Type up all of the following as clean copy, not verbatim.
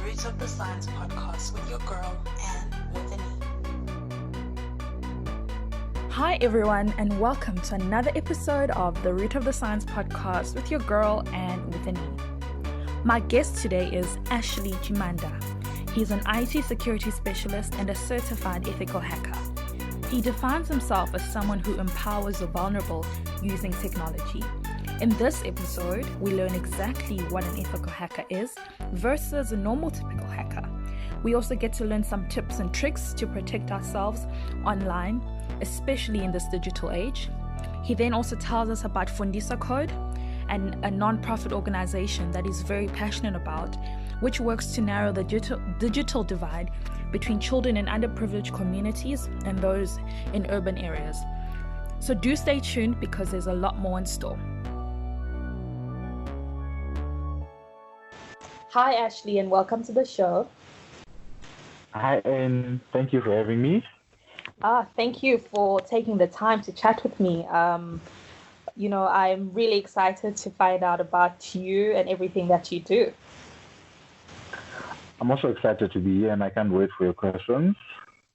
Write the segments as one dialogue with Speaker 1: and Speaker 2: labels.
Speaker 1: Roots of the Science podcast with your girl, Anne with an E.
Speaker 2: Hi everyone, and welcome to another episode of the Root of the Science podcast with your girl, Anne with an E. My guest today is Ashley Chimahnda. He's an IT security specialist and a certified ethical hacker. He defines himself as someone who empowers the vulnerable using technology. In this episode, we learn exactly what an ethical hacker is versus a normal typical hacker. We also get to learn some tips and tricks to protect ourselves online, especially in this digital age. He then also tells us about FundisaCode, and a non-profit organization that he's very passionate about, which works to narrow the digital divide between children in underprivileged communities and those in urban areas. So do stay tuned because there's a lot more in store. Hi, Ashley, and welcome to the show.
Speaker 3: Hi, and thank you for having me.
Speaker 2: Thank you for taking the time to chat with me. I'm really excited to find out about you and everything that you do.
Speaker 3: I'm also excited to be here, and I can't wait for your questions.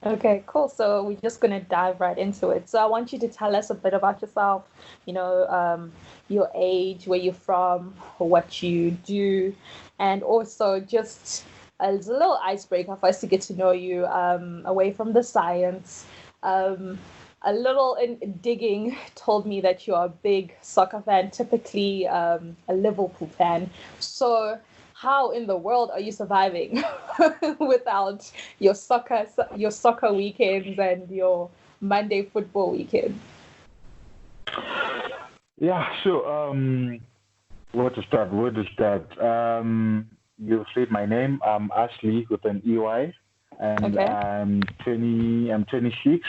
Speaker 2: Okay, cool. So we're just going to dive right into it. So I want you to tell us a bit about yourself, your age, where you're from, what you do, and also just as a little icebreaker for us to get to know you away from the science. A little in digging told me that you're a big soccer fan, typically a Liverpool fan. So how in the world are you surviving without your soccer weekends and your Monday football weekend?
Speaker 3: Yeah, sure. Where to start? You've said my name. I'm Ashley with an EY, and
Speaker 2: Okay.
Speaker 3: I'm 26.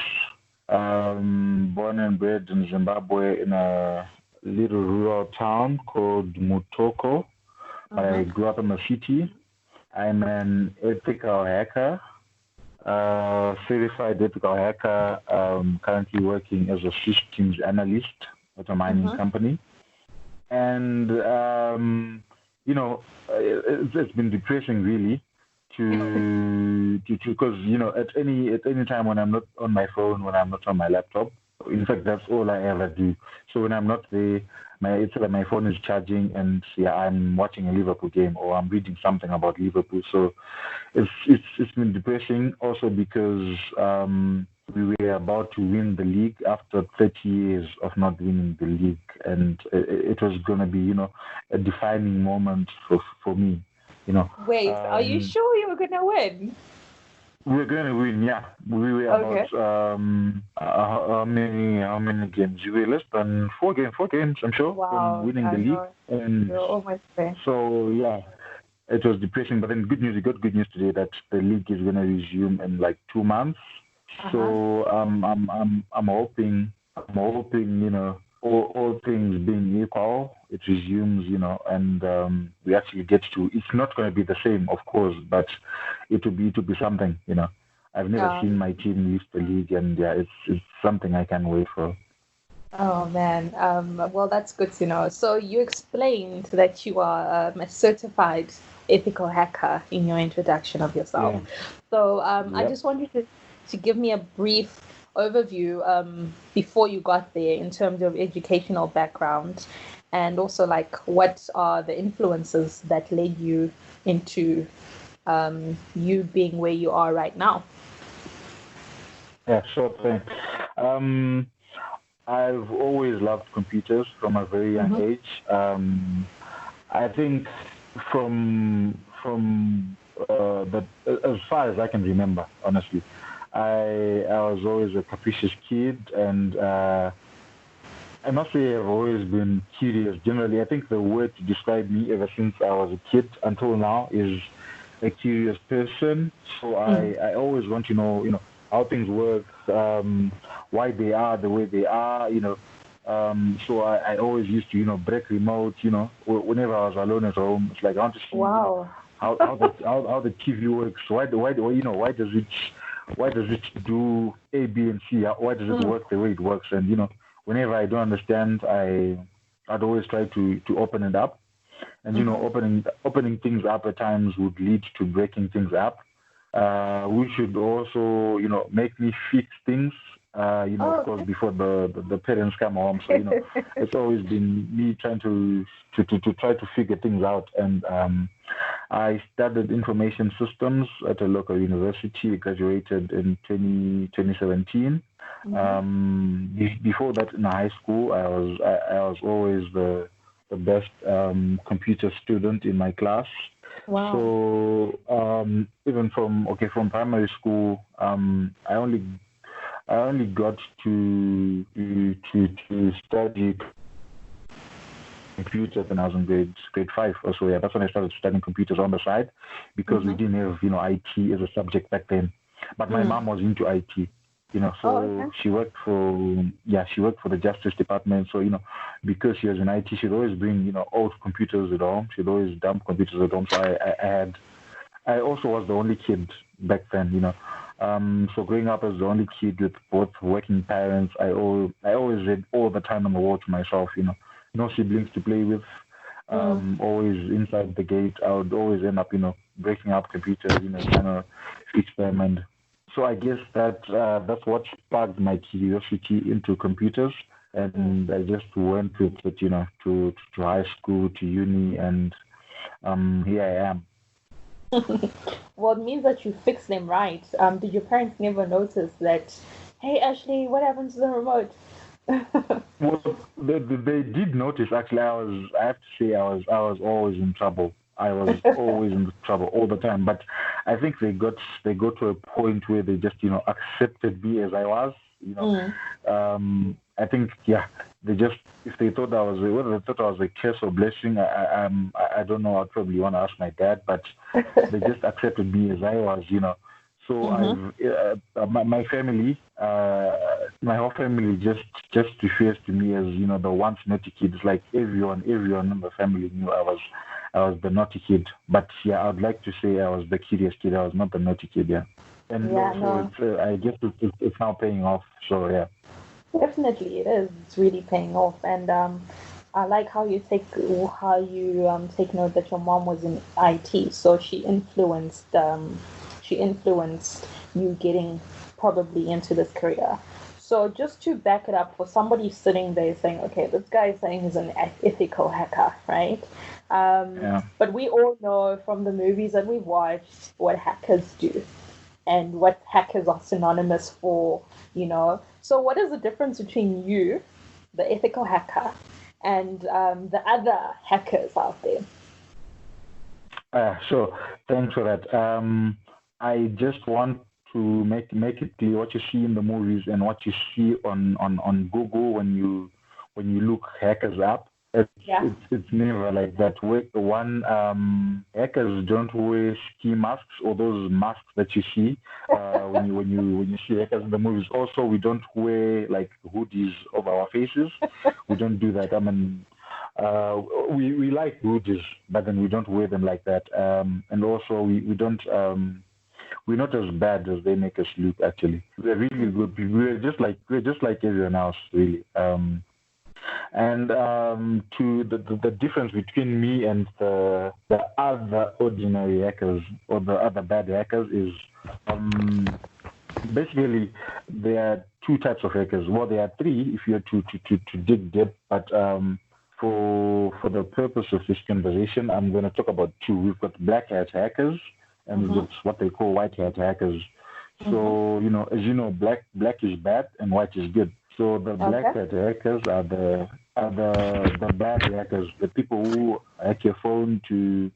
Speaker 3: Born and bred in Zimbabwe in a little rural town called Mutoko. I grew up in the city. I'm an ethical hacker, certified ethical hacker, currently working as a systems analyst at a mining company. And, it's been depressing really because, at any time when I'm not on my phone, when I'm not on my laptop, in fact, that's all I ever do. So when I'm not there, my phone is charging, and I'm watching a Liverpool game or I'm reading something about Liverpool. So it's been depressing also because we were about to win the league after 30 years of not winning the league, and it was going to be a defining moment for me.
Speaker 2: Wait, are you sure you were gonna win?
Speaker 3: We're going to win, yeah. We were about how many games? We were less than four games, I'm sure, from winning the league. And
Speaker 2: you're almost there.
Speaker 3: so, yeah, it was depressing. But then we got good news today that the league is going to resume in like 2 months. So I'm hoping, all things being equal, it resumes, and we actually get to. It's not going to be the same, of course, but it will be something, I've never seen my team leave the league, and it's something I can wait for.
Speaker 2: Oh man, well that's good to know. So you explained that you are a certified ethical hacker in your introduction of yourself.
Speaker 3: Yeah.
Speaker 2: So I just wanted to give me a brief overview before you got there in terms of educational background, and also like what are the influences that led you into you being where you are right now.
Speaker 3: Yeah, sure thing. I've always loved computers from a very young age. I think from as far as I can remember, honestly, I was always a capricious kid, and I must say I've always been curious. Generally, I think the word to describe me ever since I was a kid until now is a curious person. So I always want to know, how things work, why they are the way they are, So I always used to, break remote, whenever I was alone at home. It's like I want to see how the TV works. Why does it do A, B, and C? Why does it work the way it works? And whenever I don't understand, I'd always try to open it up. And opening things up at times would lead to breaking things up. We should also, make me fix things. Of course, before the parents come home. So it's always been me trying to try to figure things out. And I studied information systems at a local university. I graduated in 2017. Before that, in high school, I was always the best computer student in my class.
Speaker 4: Wow.
Speaker 3: So even from primary school, I only got to study computers when I was in grade 5 or so. Yeah, that's when I started studying computers on the side, because we didn't have IT as a subject back then. But my mom was into IT. So she worked for the Justice Department. So because she was in IT, she'd always bring old computers at home. She'd always dump computers at home. So I also was the only kid back then. So growing up as the only kid with both working parents, I always had all the time on the wall to myself. No siblings to play with. Always inside the gate. I would always end up breaking up computers, trying to fix them. And so I guess that's what sparked my curiosity into computers, and I just went with it, to high school, to uni, and here I am.
Speaker 4: Well, it means that you fixed them right. Did your parents never notice that, hey, Ashley, what happened to the remote?
Speaker 3: Well, they did notice. Actually, I have to say, I was always in trouble. I was always in trouble all the time. But I think they got to a point where they just accepted me as I was. I think they just, if they thought whether they thought I was a curse or blessing, I don't know. I'd probably want to ask my dad, but they just accepted me as I was. So my family, my whole family just refers to me as the once naughty kid. It's like everyone in the family knew I was the naughty kid. But I would like to say I was the curious kid. I was not the naughty kid. Yeah. And also, I guess it's now paying off. So yeah.
Speaker 4: Definitely, it is. It's really paying off, and I like how you take note that your mom was in IT, so she influenced you getting probably into this career. So just to back it up, for somebody sitting there saying, okay, this guy is saying he's an ethical hacker, right? But we all know from the movies that we've watched what hackers do and what hackers are synonymous for, So what is the difference between you, the ethical hacker, and the other hackers out there?
Speaker 3: Sure. Thanks for that. I just want to make it clear what you see in the movies and what you see on Google when you look hackers up. It's never like that. Hackers don't wear ski masks or those masks that you see when you see hackers in the movies. Also, we don't wear like hoodies over our faces. We don't do that. I mean, we like hoodies, but then we don't wear them like that. And also, we don't. We're not as bad as they make us look. Actually, we're really good. We're just like everyone else, really. And to the difference between me and the other ordinary hackers or the other bad hackers is basically there are two types of hackers. Well, there are three if you're to dig deep, but for the purpose of this conversation, I'm going to talk about two. We've got black hat hackers and it's what they call white hat hackers. So as you know, black is bad and white is good. So the black hat hackers are the bad hackers, the people who hack your phone to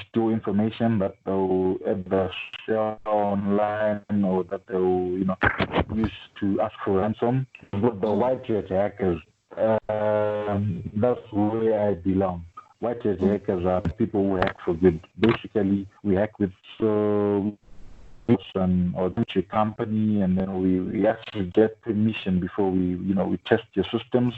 Speaker 3: steal information that they'll either sell online or that they'll use to ask for ransom. But the white hat hackers, that's where I belong. White hat hackers are people who hack for good. Basically, we hack with or to a company, and then we actually get permission before we test your systems.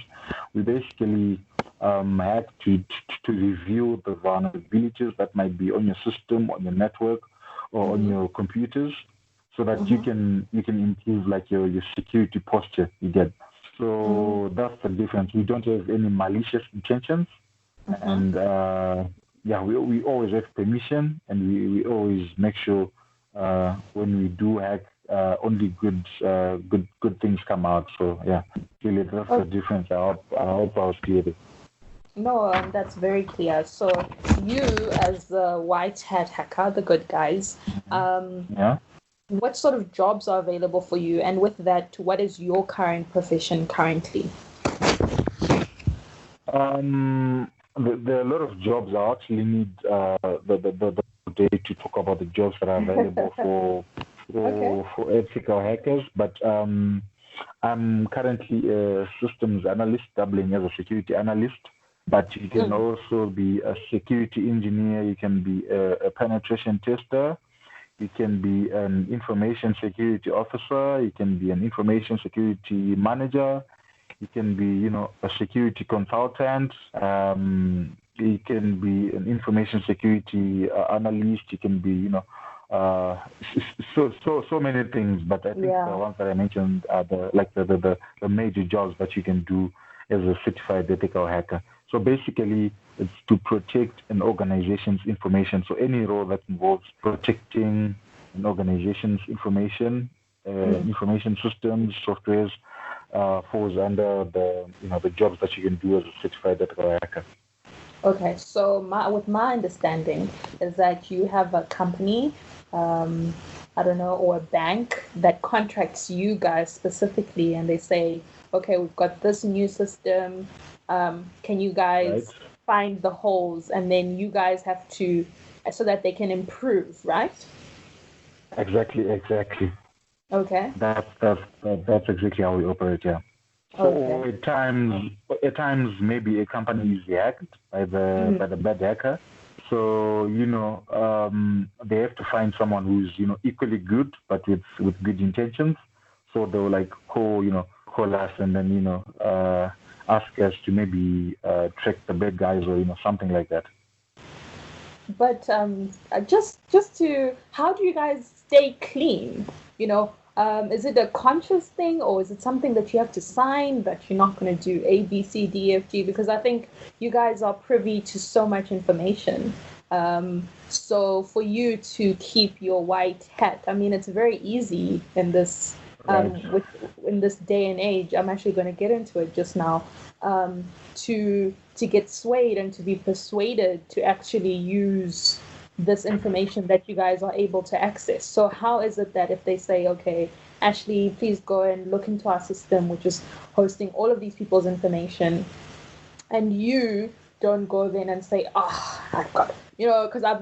Speaker 3: We basically hack to review the vulnerabilities that might be on your system, on your network, or on your computers, so that you can improve like your security posture. You get. So that's the difference. We don't have any malicious intentions. And we always have permission, and we always make sure when we do hack, only good things come out. So yeah, really that's the difference. I hope I was clear.
Speaker 4: No, that's very clear. So you, as the white hat hacker, the good guys, what sort of jobs are available for you? And with that, what is your current profession currently?
Speaker 3: There are a lot of jobs. I actually need the day to talk about the jobs that are available for ethical hackers. But I'm currently a systems analyst, doubling as a security analyst. But you can also be a security engineer. You can be a penetration tester. You can be an information security officer. You can be an information security manager. You can be, a security consultant. You can be an information security analyst. You can be, so many things. But I think the ones that I mentioned are the major jobs that you can do as a certified ethical hacker. So basically, it's to protect an organization's information. So any role that involves protecting an organization's information, information systems, softwares, falls under the jobs that you can do as a certified ethical hacker.
Speaker 4: Okay, so with my understanding is that you have a company, or a bank that contracts you guys specifically, and they say, okay, we've got this new system. Can you guys find the holes, and then you guys have to, so that they can improve, right?
Speaker 3: Exactly.
Speaker 4: Okay.
Speaker 3: That's exactly how we operate, yeah. So at times maybe a company is hacked by the bad hacker. So they have to find someone who's equally good but with good intentions. So they'll call us and then ask us to maybe track the bad guys or something like that.
Speaker 4: But just to, how do you guys stay clean? Is it a conscious thing, or is it something that you have to sign that you're not going to do A, B, C, D, F, G? Because I think you guys are privy to so much information. So for you to keep your white hat, I mean, it's very easy in this in this day and age. I'm actually going to get into it just now. To get swayed and to be persuaded to actually use this information that you guys are able to access. So how is it that if they say, okay, Ashley, please go and look into our system, which is hosting all of these people's information, and you don't go then and say, I've got it. Because I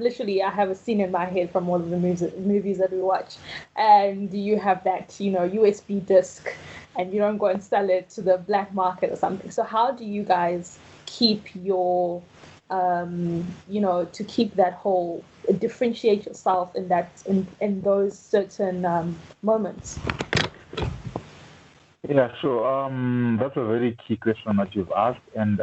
Speaker 4: have a scene in my head from one of the movies that we watch, and you have that, USB disk, and you don't go and sell it to the black market or something. So how do you guys keep your, to keep that whole, differentiate yourself in those certain moments?
Speaker 3: Yeah, so that's a very key question that you've asked, and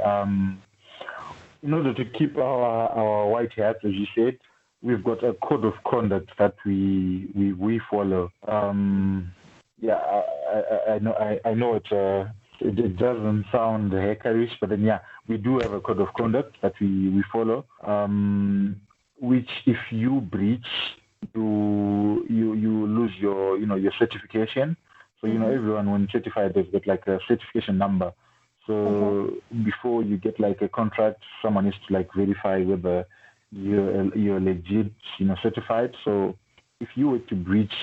Speaker 3: in order to keep our white hats, as you said, we've got a code of conduct that we follow. I know it doesn't sound hackerish, but then we do have a code of conduct that we follow. Which if you breach, you lose your certification. So everyone when certified, they've got like a certification number. So before you get like a contract, someone needs to verify whether you're legit, certified. So if you were to breach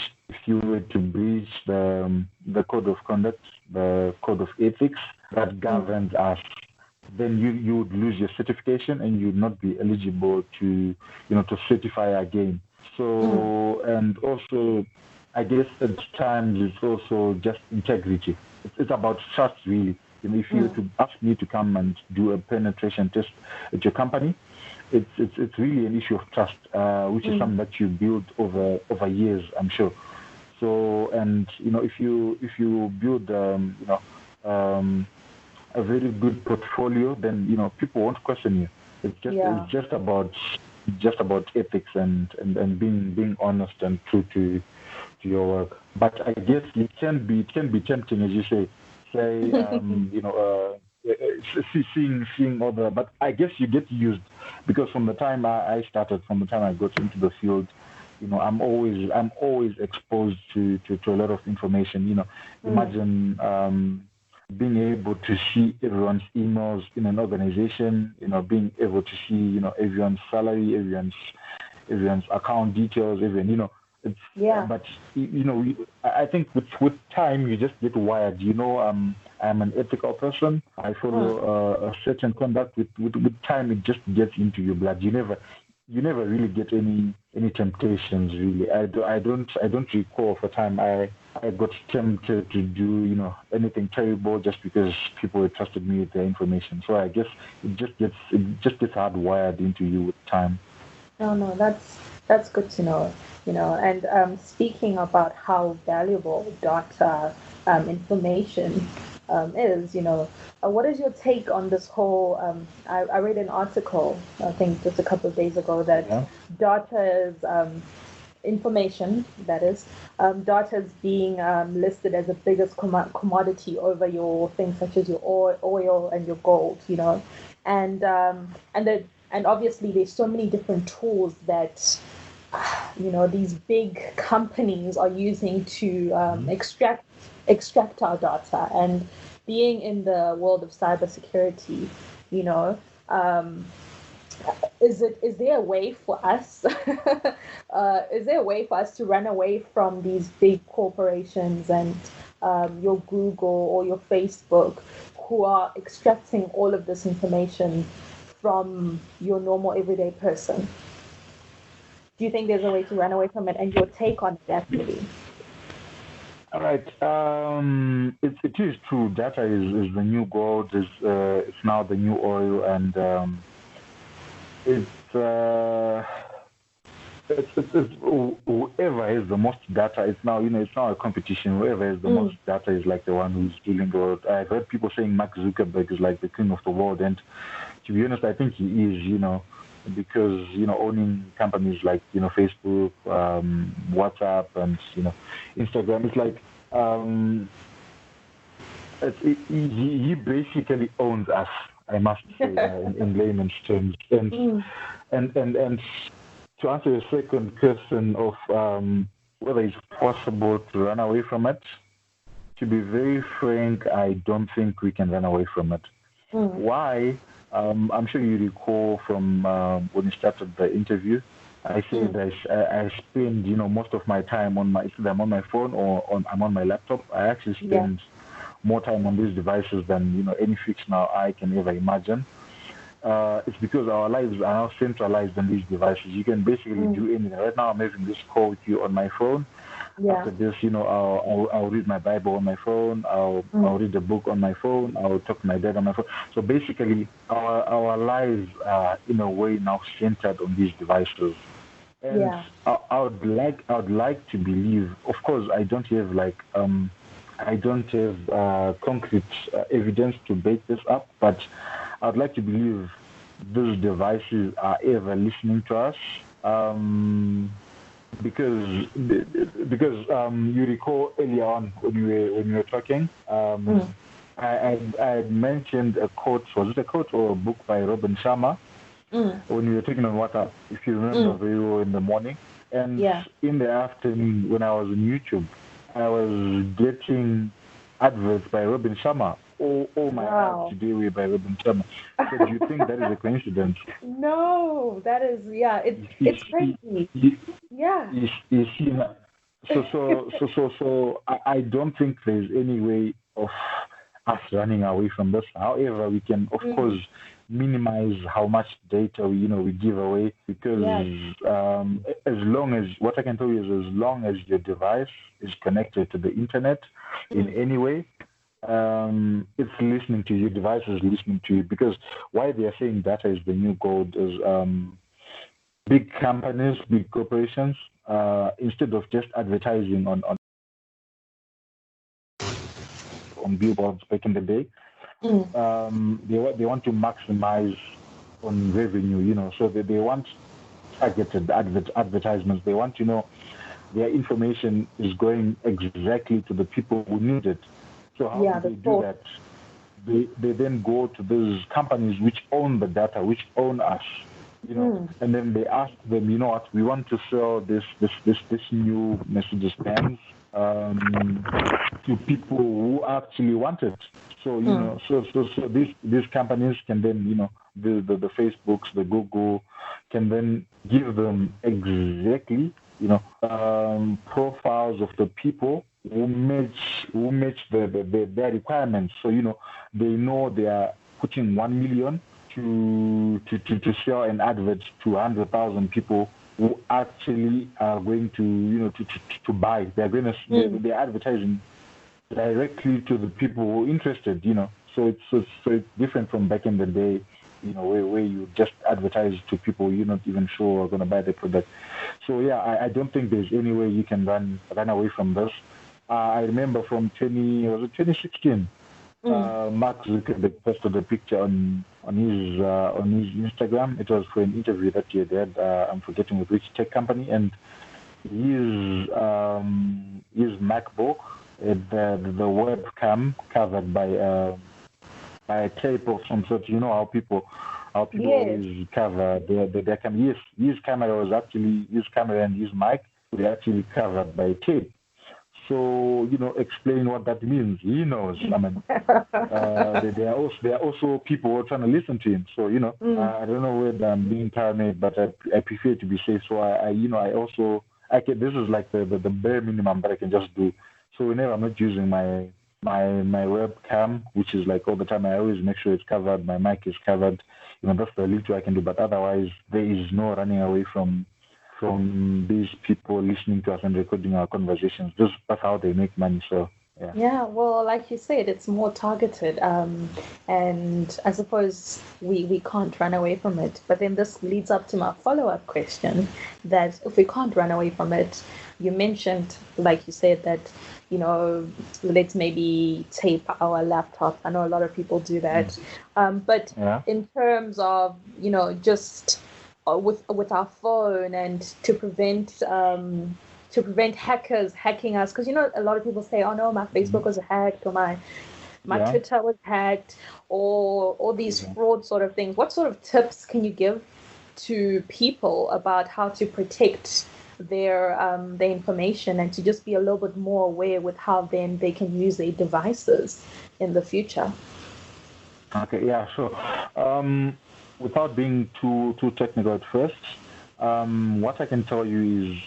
Speaker 3: the code of conduct, the code of ethics that governs us, then you would lose your certification and you would not be eligible to certify again. So and also, I guess at times it's also just integrity. It's about trust, really. If you were to ask me to come and do a penetration test at your company, it's really an issue of trust, which is something that you build over years, I'm sure. So, and if you build a very good portfolio, then people won't question you. It's just about ethics and being honest and true to your work. But I guess it can be tempting, as you say, seeing all the. But I guess you get used because from the time I started, from the time I got into the field, I'm always exposed to a lot of information. Imagine being able to see everyone's emails in an organization. Being able to see everyone's salary, everyone's account details, It's, but I think with time you just get wired. I'm an ethical person. I follow a certain conduct. With time, it just gets into your blood. You never really get any temptations. Really, I don't recall of a time I got tempted to do anything terrible just because people trusted me with their information. So I guess it just gets hardwired into you with time.
Speaker 4: No, that's good to know. And speaking about how valuable data information is, what is your take on this whole? I read an article, I think just a couple of days ago, that data is information, that is, data is being listed as the biggest commodity over your things such as your oil and your gold, and obviously there's so many different tools that these big companies are using to extract our data. And being in the world of cybersecurity, is there a way for us to run away from these big corporations and your Google or your Facebook, who are extracting all of this information from your normal everyday person? Do you think there's a way to run away from it, and your take on that, really?
Speaker 3: All right. It is true. Data is the new gold. It's now the new oil, and it's whoever has the most data. It's now a competition. Whoever has the most data is like the one who's ruling the world. I've heard people saying Mark Zuckerberg is like the king of the world, and to be honest, I think he is. Because owning companies like Facebook, WhatsApp, and Instagram, it's like he basically owns us. I must say, in layman's terms. And to answer your second question of whether it's possible to run away from it, to be very frank, I don't think we can run away from it. Why? I'm sure you recall from when we started the interview, I said I spend most of my time I'm on my phone or I'm on my laptop. I actually spend more time on these devices than any fictional eye can ever imagine. It's because our lives are now centralized on these devices. You can basically do anything. Right now, I'm having this call with you on my phone. After this, I'll read my Bible on my phone. I'll read a book on my phone. I'll talk to my dad on my phone. So basically, our lives are in a way now centered on these devices. And I would like to believe. Of course, I don't have concrete evidence to back this up, but I'd like to believe those devices are ever listening to us. Because you recall earlier on when we were talking, I mentioned a quote. Was it a quote or a book by Robin Sharma? When we were talking on WhatsApp, if you remember very well, in the morning, and in the afternoon when I was on YouTube, I was getting adverts by Robin Sharma. All my ads today were by Robin Sharma. So do you think that is a coincidence?
Speaker 4: No, that is it's crazy.
Speaker 3: You see, so I don't think there's any way of us running away from this. However, we can of course minimize how much data we give away, because as long as, what I can tell you is, as long as your device is connected to the internet in any way, it's listening to you. Device is listening to you. Because why they are saying data is the new gold is big companies, big corporations, instead of just advertising on billboards back in the day, they want to maximize on revenue, so they want targeted advertisements. They want their information is going exactly to the people who need it. So how do they do that? they then go to those companies which own the data, which own us, and then they ask them, you know what, we want to sell this new Mercedes Benz to people who actually want it. So so these companies can then, the Facebooks, the Google, can then give them exactly, profiles of the people who match their requirements. So they know they are putting 1 million to sell an advert to 100,000 people who actually are going to buy. They're going to they're advertising directly to the people who are interested. So it's different from back in the day, where you just advertise to people you're not even sure are going to buy the product. So yeah, I don't think there's any way you can run away from this. I remember from 2016, Mark Zuckerberg posted a picture on his Instagram. It was for an interview that he had. I'm forgetting with which tech company, and his MacBook, the webcam covered by a tape of some sort. You know how people always cover their camera. Yes, his camera and his mic were actually covered by tape. So, explain what that means. He knows. I mean, there are also people who are trying to listen to him. So, I don't know whether I'm being paranoid, but I prefer to be safe. So this is like the bare minimum that I can just do. So whenever I'm not using my webcam, which is like all the time, I always make sure it's covered. My mic is covered. That's the little I can do. But otherwise, there is no running away from these people listening to us and recording our conversations. That's how they make money. So yeah.
Speaker 4: Yeah, well, like you said, it's more targeted, and I suppose we can't run away from it. But then this leads up to my follow-up question: that if we can't run away from it, you mentioned, like you said, that let's maybe tape our laptops. I know a lot of people do that, but in terms of just with our phone and to prevent hackers hacking us, because a lot of people say, oh no, my Facebook was hacked, or my Twitter was hacked, or all these fraud sort of things. What sort of tips can you give to people about how to protect their information and to just be a little bit more aware with how then they can use their devices in the future?
Speaker 3: Okay, yeah, sure. Without being too technical at first, what I can tell you is,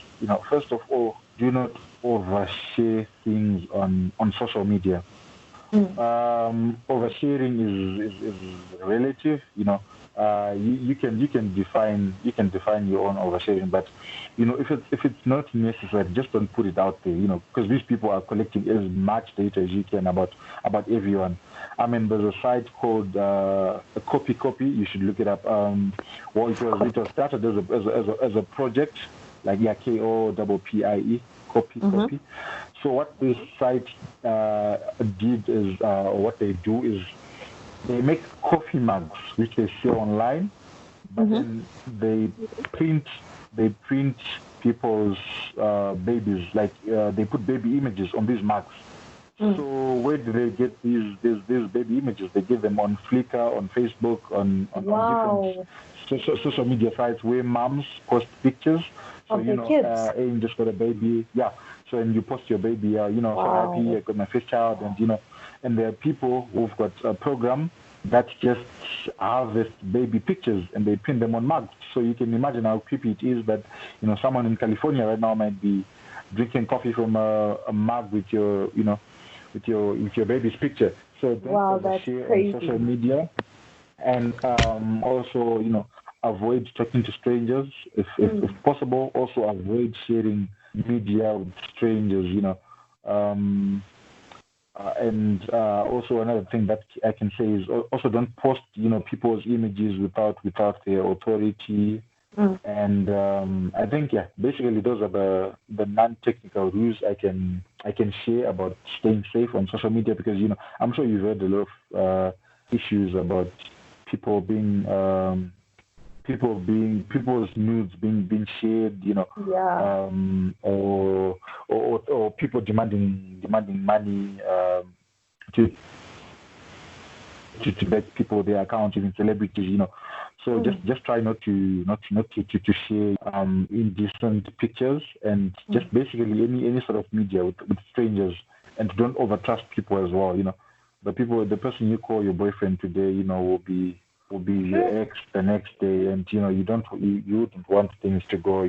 Speaker 3: first of all, do not overshare things on social media. Oversharing is relative. You can define your own oversharing, but if it's not necessary, just don't put it out there. Because these people are collecting as much data as you can about everyone. I mean, there's a site called Copy. You should look it up. Well, it was started as a project, like KOPPIE, Copy. So what this site did is, or what they do is, they make coffee mugs which they sell online, but then they print people's babies, like they put baby images on these mugs. So where do they get these baby images? They get them on Flickr, on Facebook, on different social media sites where moms post pictures. So Aim just got a baby, So and you post your baby, so happy, I got my first child, and and there are people who've got a program that just harvest baby pictures and they print them on mugs. So you can imagine how creepy it is. But someone in California right now might be drinking coffee from a mug with your with your baby's picture. So don't share on social media, and also avoid talking to strangers if possible. Also avoid sharing media with strangers. And also another thing that I can say is also don't post people's images without their authority. And I think basically those are the non-technical rules I can share about staying safe on social media, because I'm sure you've heard a lot of issues about people's nudes being shared, or people demanding money to let people their accounts, even celebrities, So just try not to share indecent pictures, and just basically any sort of media with strangers, and don't overtrust people as well. The person you call your boyfriend today, will be your ex the next day, and you wouldn't want things to go,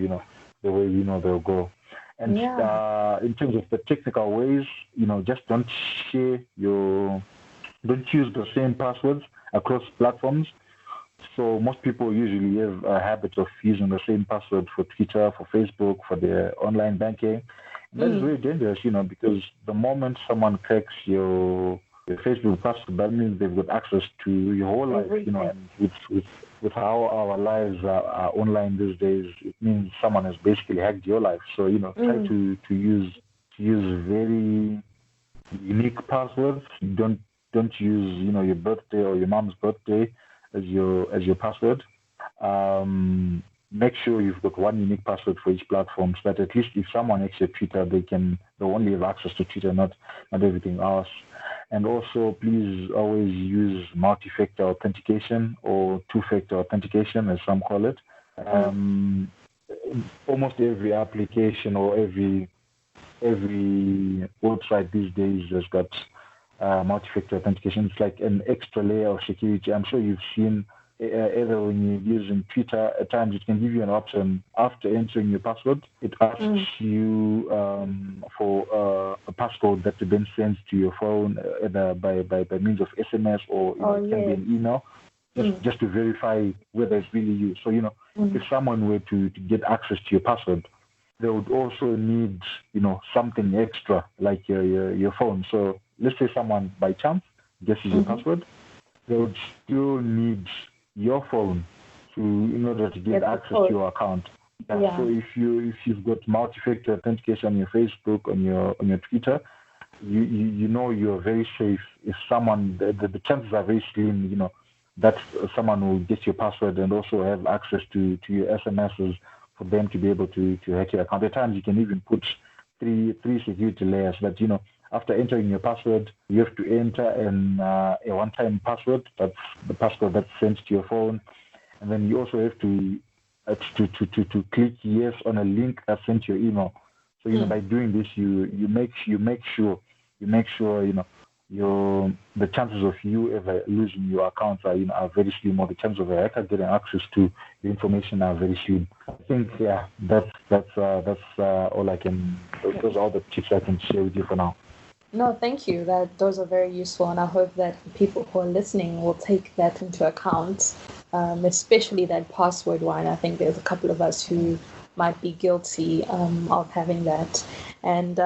Speaker 3: the way they'll go. And in terms of the technical ways, just don't use the same passwords across platforms. So most people usually have a habit of using the same password for Twitter, for Facebook, for their online banking. And that's very dangerous, because the moment someone cracks your Facebook password, that means they've got access to your whole life, and with how our lives are online these days, it means someone has basically hacked your life. So, try to use very unique passwords. Don't use, your birthday or your mom's birthday as your password. Make sure you've got one unique password for each platform, so that at least if someone hacks your Twitter, they'll only have access to Twitter, not everything else. And also, please always use multi-factor authentication or two-factor authentication, as some call it. Almost every application or every website these days has got multi-factor authentication. It's like an extra layer of security. I'm sure you've seen either when you're using Twitter, at times it can give you an option after entering your password. It asks you for a passcode that then sends to your phone, either by means of SMS or it can be an email, just to verify whether it's really you. So, if someone were to get access to your password, they would also need, something extra, like your phone. So let's say someone by chance guesses your password, they would still need your phone in order to get access to your account. Yeah. So if you've got multi-factor authentication on your Facebook, on your Twitter, you're very safe. If someone, the chances are very slim, that someone will get your password and also have access to your SMSs for them to be able to hack your account. At times you can even put three security layers that, after entering your password, you have to enter a one-time password. That's the password that's sent to your phone. And then you also have to click yes on a link that's sent to your email. So, by doing this, you make sure the chances of you ever losing your account are very slim, or the chances of a hacker getting access to your information are very slim. I think that's all I can. Those are all the tips I can share with you for now.
Speaker 4: No, thank you. Those are very useful, and I hope that the people who are listening will take that into account, especially that password one. I think there's a couple of us who might be guilty of having that. And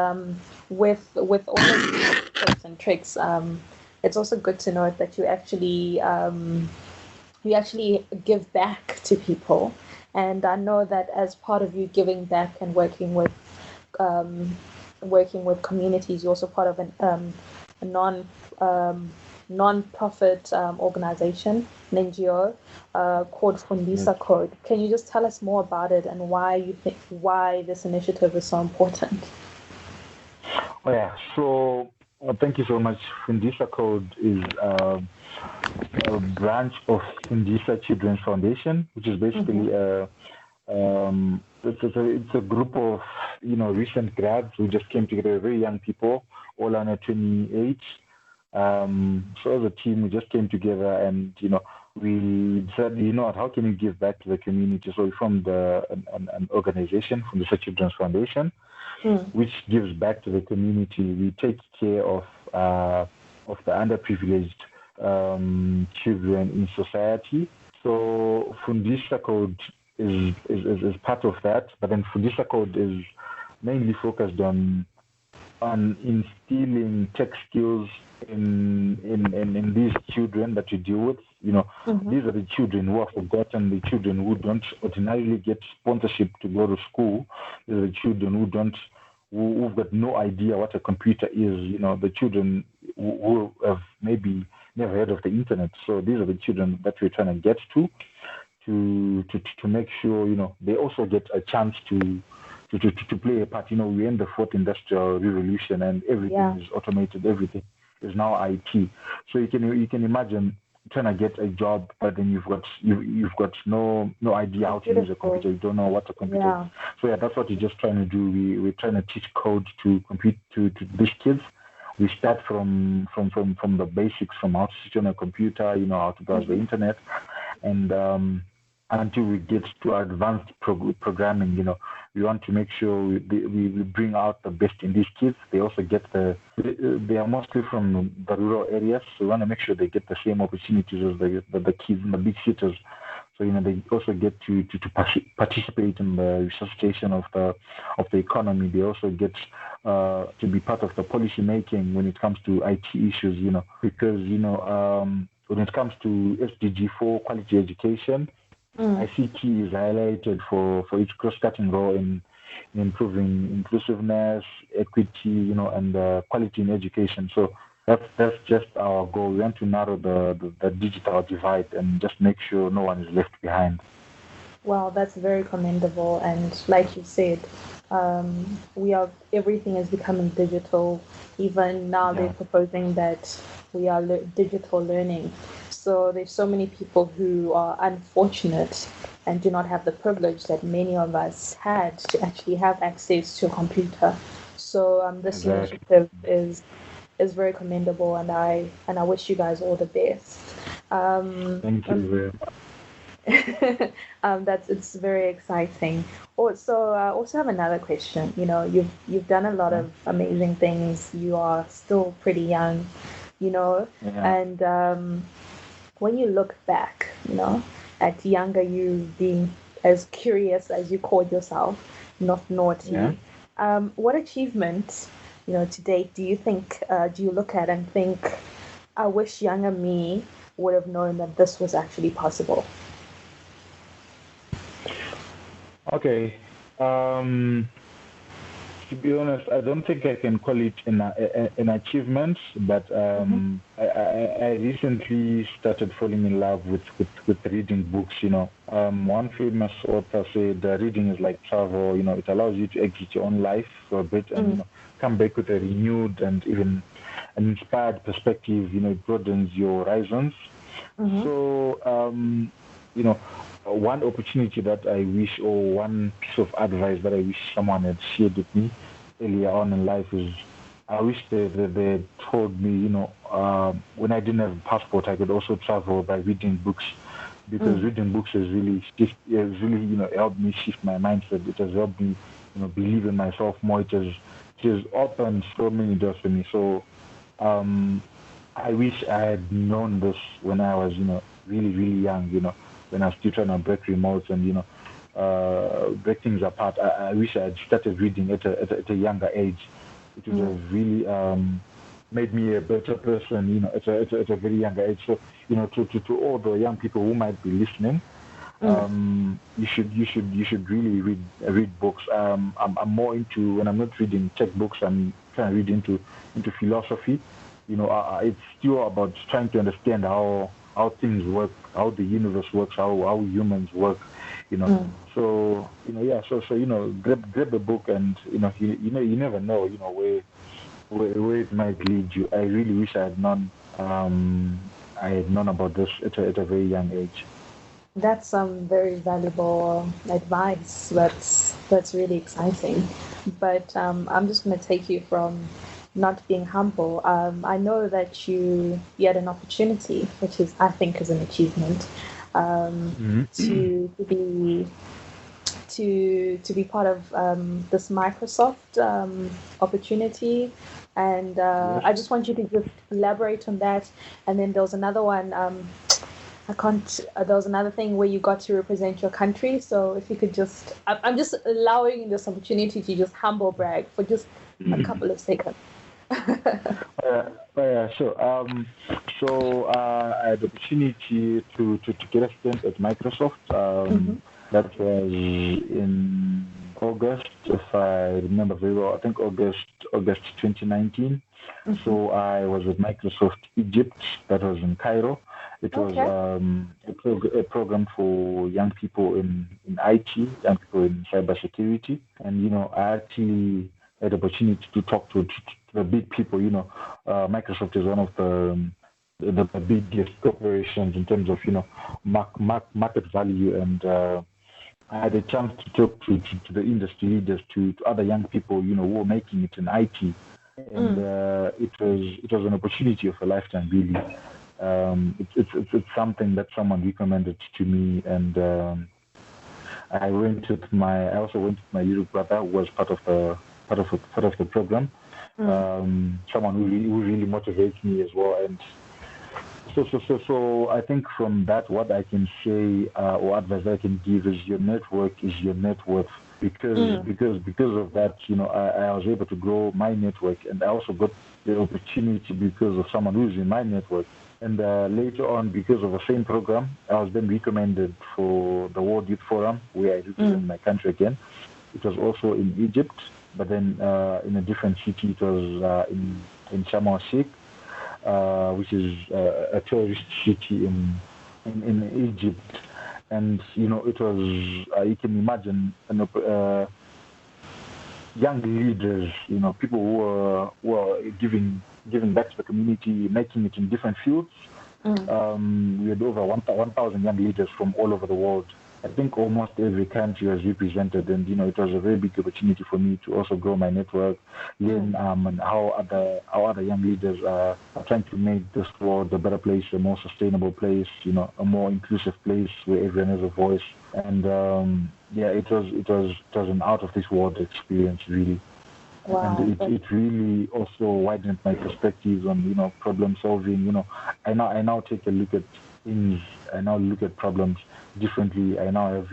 Speaker 4: with all of these tips and tricks, it's also good to note that you actually give back to people. And I know that as part of you giving back and working with communities, you're also part of a non-profit organization, an NGO called FundisaCode. Can you just tell us more about it and why this initiative is so important?
Speaker 3: Oh yeah, so thank you so much. FundisaCode is a branch of Fundisa Children's Foundation, which is basically it's a group of recent grads who just came together, very young people, all under 28. So as a team, we just came together and we said, how can we give back to the community? So we formed an organization, Fundisa Children's Foundation, which gives back to the community. We take care of the underprivileged children in society. So FundisaCode is part of that, but then FundisaCode is mainly focused on instilling tech skills in these children that you deal with. These are the children who are forgotten, the children who don't ordinarily get sponsorship to go to school. These are the children who've got no idea what a computer is. The children who have maybe never heard of the internet. So these are the children that we're trying to get to make sure they also get a chance to play a part. We're in the fourth industrial revolution, and everything is automated. Everything is now IT. So you can imagine trying to get a job, but then you've got no idea how to use a computer. You don't know what a computer is. So yeah, that's what we're just trying to do. We're trying to teach code to these kids. We start from the basics, from how to sit on a computer, how to browse the internet, and until we get to advanced programming, we want to make sure we bring out the best in these kids. They also get they are mostly from the rural areas, so we want to make sure they get the same opportunities as the kids in the big cities. So they also get to participate in the resuscitation of the economy. They also get to be part of the policy making when it comes to IT issues. Because when it comes to SDG 4 quality education, ICT is highlighted for its cross-cutting role in improving inclusiveness, equity, and quality in education. So that's just our goal. We want to narrow the digital divide and just make sure no one is left behind.
Speaker 4: Wow, that's very commendable. And like you said, everything is becoming digital. Even now, they're proposing that we are digital learning. So there's so many people who are unfortunate and do not have the privilege that many of us had to actually have access to a computer. So this initiative is very commendable, and I wish you guys all the best.
Speaker 3: Thank you very much.
Speaker 4: It's very exciting. Also have another question. You've done a lot of amazing things. You are still pretty young, and when you look back, at younger you being as curious as you called yourself, not naughty, what achievement, to date, do you look at and think, I wish younger me would have known that this was actually possible?
Speaker 3: Okay. To be honest, I don't think I can call it an achievement, but I recently started falling in love with reading books. One famous author said reading is like travel. It allows you to exit your own life for a bit and come back with a renewed and even an inspired perspective. It broadens your horizons. So one opportunity that I wish, or one piece of advice that I wish someone had shared with me earlier on in life is, I wish they told me, when I didn't have a passport, I could also travel by reading books, because reading books has really helped me shift my mindset. It has helped me, believe in myself more. It has opened so many doors for me. So I wish I had known this when I was, really, really young, when I was still trying to break remotes and, break things apart. I wish I had started reading at a younger age. It would have really made me a better person, at a very younger age. So, to all the young people who might be listening, you should really read books. I'm more into, when I'm not reading textbooks, I'm trying to read into philosophy. It's still about trying to understand how things work, how the universe works, how humans work, So grab a book, and you never know, where it might lead you. I really wish I had known about this at a very young age.
Speaker 4: That's some very valuable advice. That's really exciting. But I'm just going to take you from not being humble. I know that you had an opportunity, which I think is an achievement, to be part of this Microsoft opportunity, and I just want you to just elaborate on that. And then there was another one. There was another thing where you got to represent your country. So if you could I'm just allowing this opportunity to just humble brag for just a couple of seconds.
Speaker 3: Sure. So I had the opportunity to get a stint at Microsoft. That was in August, if I remember very well. I think August 2019. So I was at Microsoft Egypt. That was in Cairo. It was a program for young people in IT, young people in cybersecurity, and I actually had the opportunity to talk to the big people. Microsoft is one of the biggest corporations in terms of market value, and I had a chance to talk to the industry leaders, to other young people, who are making it in IT, and it was an opportunity of a lifetime, really. It's something that someone recommended to me, and I also went with my little brother, who was part of the program. Someone who really motivates me as well, and so I think from that, what I can say or advice I can give is your network is your net worth, because of that, I was able to grow my network, and I also got the opportunity because of someone who's in my network. And later on, because of the same program, I was then recommended for the World Youth Forum, where I represent my country again. It was also in Egypt, but then in a different city. It was in Sharm el-Sheikh, which is a tourist city in Egypt. And it was, you can imagine, young leaders, people who were giving back to the community, making it in different fields. We had over 1,000 young leaders from all over the world. I think almost every country was represented, and it was a very big opportunity for me to also grow my network, learn and how other young leaders are trying to make this world a better place, a more sustainable place, a more inclusive place where everyone has a voice. And it was an out of this world experience, really.
Speaker 4: Wow.
Speaker 3: And it really also widened my perspectives on problem solving. I now take a look at things. I now look at problems differently. I now have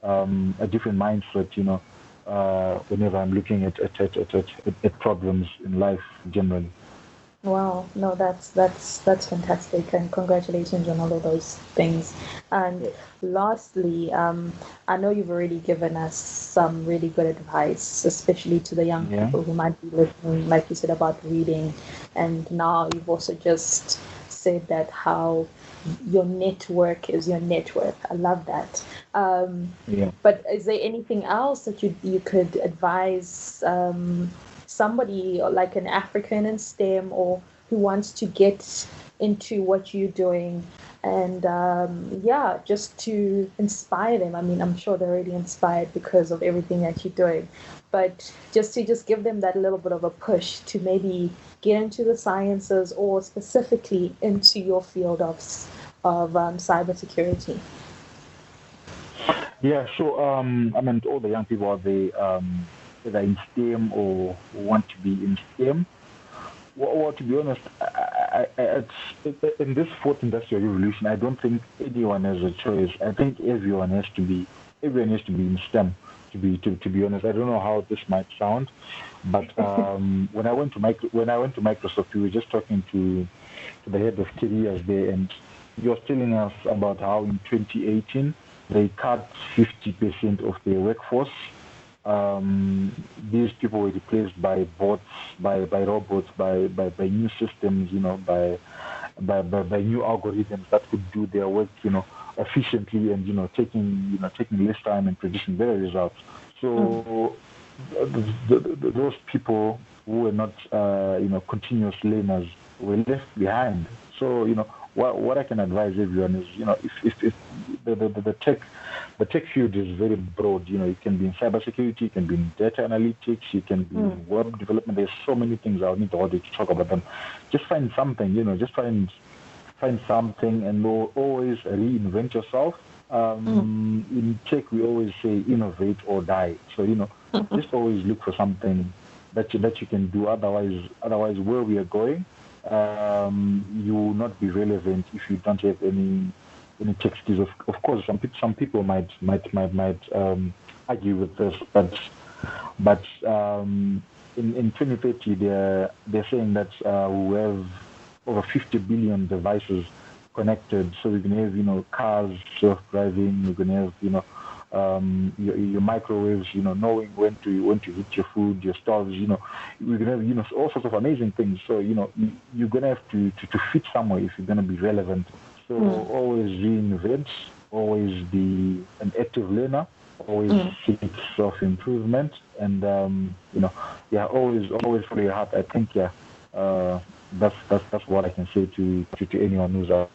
Speaker 3: a different mindset. Whenever I'm looking at problems in life generally.
Speaker 4: Wow, no, that's fantastic, and congratulations on all of those things. And lastly, I know you've already given us some really good advice, especially to the young people who might be listening, like you said, about reading, and now you've also just said that how your network is your net worth. I love that. But is there anything else that you could advise somebody like an African in STEM, or who wants to get into what you're doing, and just to inspire them? I mean, I'm sure they're already inspired because of everything that you're doing, but just to give them that little bit of a push to maybe get into the sciences, or specifically into your field of cybersecurity.
Speaker 3: Yeah, so all the young people out there, either in STEM or want to be in STEM. Well, to be honest, in this fourth industrial revolution, I don't think anyone has a choice. I think everyone has to be in STEM. To be honest, I don't know how this might sound, but when I went to Microsoft, we were just talking to the head of careers there, and he was telling us about how in 2018 they cut 50% of their workforce. These people were replaced by bots, by robots, by new systems, by new algorithms that could do their work, efficiently, and taking less time and producing better results. So those people who were not continuous learners were left behind. So what I can advise everyone is, if the tech field is very broad. It can be in cybersecurity, it can be in data analytics, it can be in web development. There's so many things. I'll need the audience to talk about them. Just find something, just find something, and always reinvent yourself. In tech, we always say innovate or die. So just always look for something that you can do. Otherwise, where we are going, you will not be relevant if you don't have any tech skills. Of course, some people might argue with this, but in 2030 they're saying that we have over 50 billion devices connected. So we're gonna have cars self-driving. We're gonna have your microwaves, knowing when to heat your food, your stoves. We're gonna have all sorts of amazing things. So you're gonna have to fit somewhere if you're gonna be relevant. So always reinvent, always be an active learner, always seek self-improvement, and always follow your heart. I think that's what I can say to anyone who's out.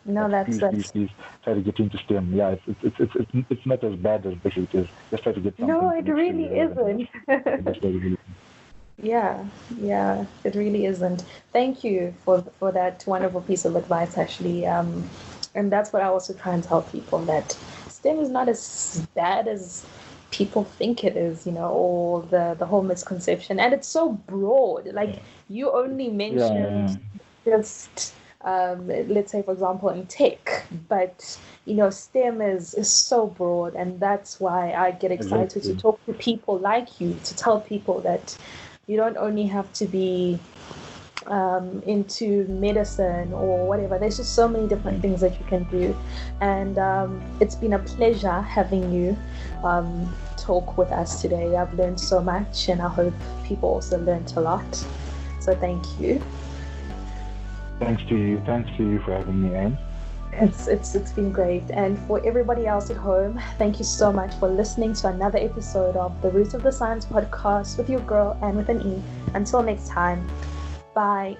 Speaker 4: No, that's
Speaker 3: please try to get into STEM. Yeah, it's not as bad as it is. Just try to get something.
Speaker 4: No, it really isn't. Yeah, it really isn't. Thank you for that wonderful piece of advice, Ashley. And that's what I also try and tell people, that STEM is not as bad as people think it is, or the whole misconception. And it's so broad. Like, you only mentioned just let's say, for example, in tech, but STEM is so broad, and that's why I get excited to talk to people like you, to tell people that you don't only have to be into medicine or whatever. There's just so many different things that you can do, and it's been a pleasure having you talk with us today. I've learned so much, and I hope people also learned a lot. So thank you.
Speaker 3: Thanks to you for having me, Anne.
Speaker 4: It's been great. And for everybody else at home, thank you so much for listening to another episode of the Root of the Science podcast with your girl, Anne with an E. Until next time, bye.